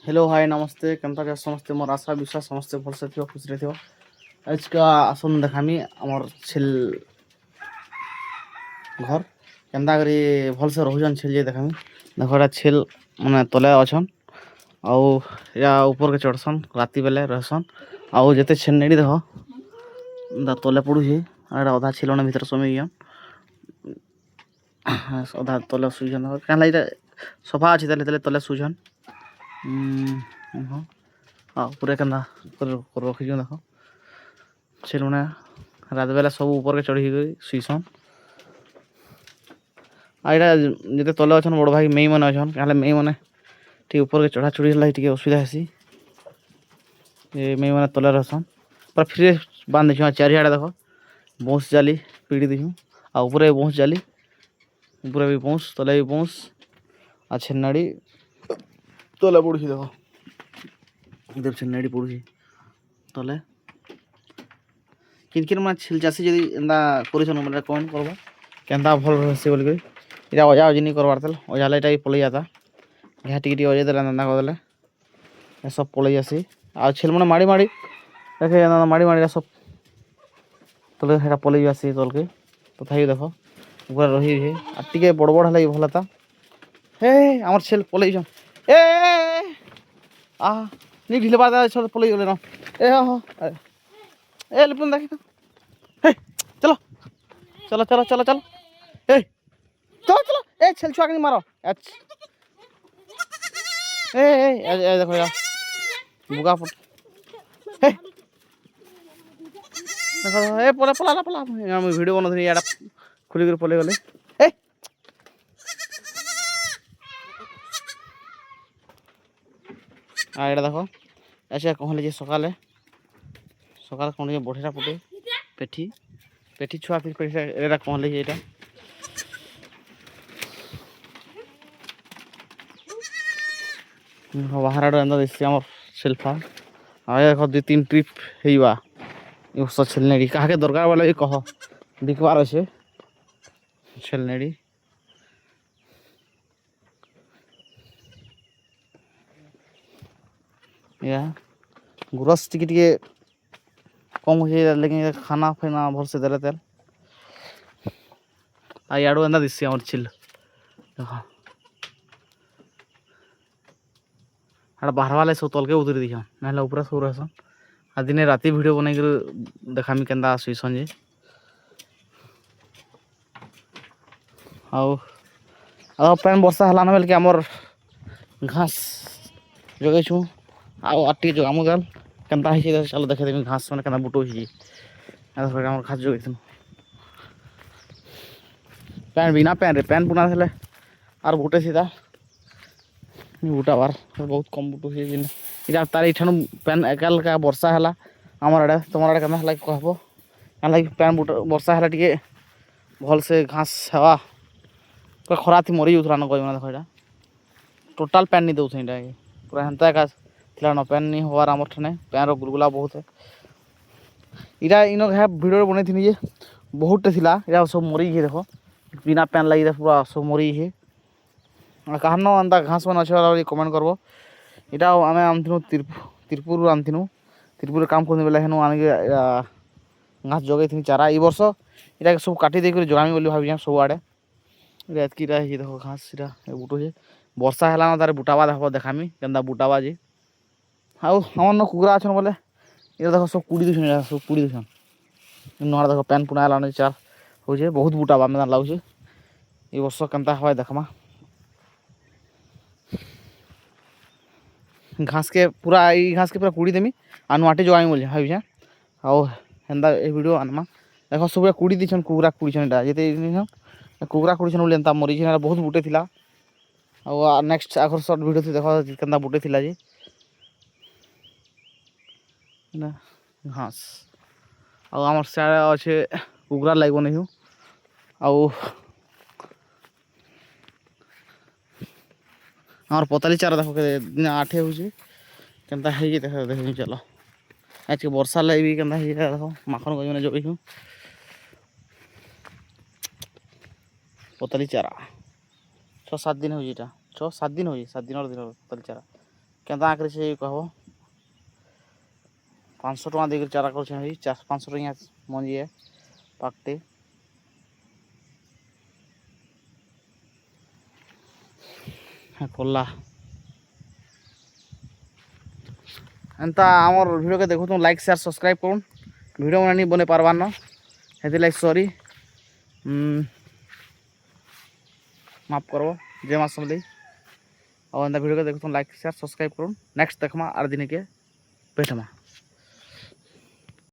Hello hi नमस्ते केनता के समस्ते मोर आशा विश्वास समस्ते भलसे थियो खुश रहिथियो। आज का आसन देखामी हमर छेल घर केनता करी भलसे रहुजन छेल जे देखामी। देखोडा छेल माने तले अछन आउ या ऊपर के चढ़सन राती बेले रहसन आउ जते छेल नेडी देखो दा तले पडु हे आडा आधा छेलना भीतर समय गयन आधा तले सुजन काला इटा सोफा अछि तले तले सुजन हाँ पूरे कंधा रखी देखो छेल मैंने रात बेला सब ऊपर के चढ़ी गई सुईसन आईटा जिते तले अच्छन बड़ भाई मेई मैंने अच्छन क्या मेई मैंने ठीक ऊपर के चढ़ा चढ़ी टे असुविधा हेसी मेई मैंने तले रहसन पूरा फ्री बांध देछुँ चारिआडे देख बाउंस जाली पीड़ी देछुँ आ ऊपर बाउंस जाली ऊपर भी बाउंस तले भी बाउंस आ छेनाड़ी तले पड़ुछि देख इधर छेनाड़ी पड़ुछि तले किन माने छेल चाषी जदि एंदा करिसन मतलब कमेंट करबा केनता भल रहसी बोल के इरा अजा अजी नहीं करबार तल अजा लाइटा ही पलई जाता यहाँ टिके अजे देला नंदा कर देले ये सब पलई जासी आ छेल माने माड़ी माड़ी देखे नंदा माड़ी माड़ी सब तले हेटा पलई जासी तल के तथापि देखो ऊपर रही है आ टिके बड़ बड़ हले भलता हे हमर छेल पलई जन ए आ नी ढिले बादा छल पलई गले न ए हो ए लिपुन देख हे चलो चलो चलो चलो चलो ए चलो चलो ए छेल छुआ के मारो अच्छा ए देखो यार बुगा फुट हे देखो ए पला पला पला हम वीडियो बनथनी याडा खुली कर पले गले ए आ एडा देखो ऐसे कहले जे सकाले सकाल कोन जे बढेरा पुटे पेठी पेठी छुआ फिर पेठी एडा कहले जे एटा बाहर आड़ एंदा दिसि हमर सेल्फा आ देखो 2-3 ट्रिप हेइबा यो स छेलनेडी काहे दरकार वाला कह दिखबार अछि छेलनेडी या गुरस टिके कम हो जाए लेकिन खाना फाना भल से देले तेल आ याडो एंदा दिसि हमर छेल देखो आड़ बाहर वाले सब तलके उतरी दिछन नाले ऊपर सब रहसन आ दिने राती वीडियो बनै कर देखामी केंदा सुइसन जे आ पैन वर्षा हलाना बेल के हमर घास जगै छु आ आटी जो आमुगल केंता हिचे चलो देखे देमी घास माने केंता बुटो हिचे आ थोड़ा हमर घास जगै छु पैन बिना पैन रे पैन पुना थले आर बुटे सीधा बुटा बार बहुत कम बुटो हिचे दिन इरा तार इठन पैन एकाल का वर्षा हला हमर आड़े तमर आड़े केना हला कहबो काला पैन बुट वर्षा हला टिके भल से घास हवा पूरा खरा थी मरी जाऊला न कहना देखो यहाँ टोटाल पैन नहीं दौथ यहाँ पूरा हेन्ता का थी न पैन नहीं हवार आम ठने पैन गुलगुला बहुत है इटा इन भिडियो बन थी बहुत थी सब मरी देख बिना पैन लगे पूरा सब मरी कहार न एंता घास मन अच्छे कमेंट करब इटा आम आमथिनु तिरपुर आमथिनु तिरपुर काम कर बेले हेनु आनिक घास जगै थी चारा ई वर्ष इटा सब काटी देकर जगामी बोली भावी सब आड़े एतकी देखो घास बुटो है वर्षा है तार बुटावा देख देखामी केन्दा बुटावा जे आउ हमर न कुकुरा अच्छन बोले ये देखो सब कुड़ी दूसन सब कुड़ी दूसन नड़ा देखो पैन पुना लाने चार हो बहुत बुटावा में लगुचे ये वर्ष केन्ता हवा देखमा घास के पूरा घास के पूरा कुड़ी देमी आ नुआटे जगामी बोली भावी आउ हेन्दा वीडियो आनमा देखो सब कुड़ी दीछन कुकुरा कुड़ीछन ये कुकुरा कुड़ीछन बोली एंता मरी बहुत बुटे थिला आ नेक्स्ट आखर शॉर्ट वीडियो थी देखो केन्ता बुटे थिला जे ना घास आमर सियाड़े अच्छे कुकुरा लाग नहीं आमर पताली चारा देखो दिन आठे हो केन्ता है देख चलो आज के वर्षा लगे भी केन्ता है देखो माखन गज मैंने जगह पताली चारा 6-7 दिन हो 6-7 दिन हो 7 दिन और दिन पताली चारा କେନ୍ତା ଆକରି ସେ କହବ 500 ଟଙ୍କା ଦେଇକି ଚାରା କରୁଛେ ଭାଇ 500 ଟଙ୍କା ମଞ୍ଜି ଏ ପାକଟେ ପଡଲା ଏନ୍ତା ଆମର ଭିଡ଼ିଓକେ ଦେଖୁଛୁ ଲାଇକ୍ ସେୟାର ସବସ୍କ୍ରାଇବ୍ କରୁନ୍ ଭିଡ଼ିଓ ମାନେ ନି ବନେଇ ପାରବାନ ହେଥିଲାଗି ସରି ମାଫ କରବ ଜୟ ମା ସମଲେଇ ଆଉ ଏନ୍ତା ଭିଡ଼ିଓକେ ଦେଖୁଛୁ ଲାଇକ୍ ସେୟାର ସବସ୍କ୍ରାଇବ୍ କରୁନ୍ ନେକ୍ସଟ ଦେଖମା ଆର ଦିନକେ भेटमा।